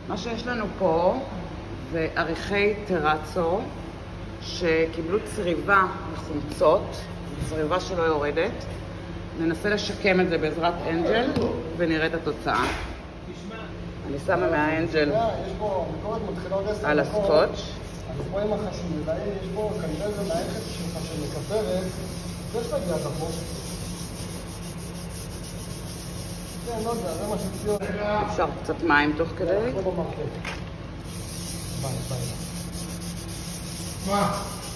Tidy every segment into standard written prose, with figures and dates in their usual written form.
מה שיש לנו פה זה עריכי טרצו שקיבלו צריבה מחומצות, צריבה שלא יורדת. ננסה לשקם את זה בעזרת אנג'ל ונראה את התוצאה. אני שמה מהאנג'ל על הסקוץ'. אז פה עם החשמלאי, יש פה כנראה זה מערכת שלך שמקפרת, יש לה גיעת החוק. כן, לא יודע, זה מה שציון. אפשר קצת מים תוך כדי. פה במרקט. ביי.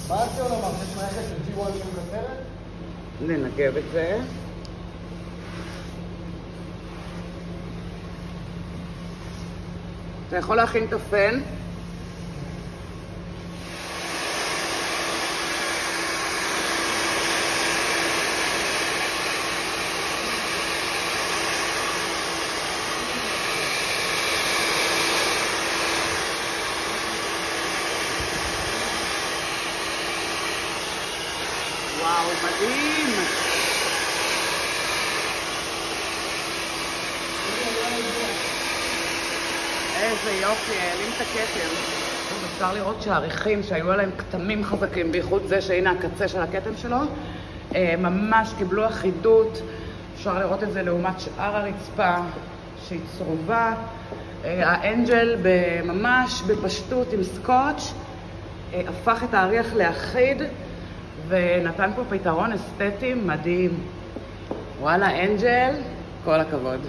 מה ציון אמר? יש מערכת של G1 שמקפרת? ננגב את זה. אתה יכול להכין את הפן. וואו, מדהים! איזה יופי, העלים את הכתר. אפשר לראות שהעריכים שהיו עליהם כתמים חזקים, בייחוד זה שהנה הקצה של הכתם שלו, ממש קיבלו אחידות. אפשר לראות את זה לעומת שאר הרצפה שהיא צרובה. האנג'ל ממש בפשטות עם סקוץ' הפך את האריח לאחיד ונתן פה פתרון אסתטי מדהים. וואלה, אנג'ל, כל הכבוד.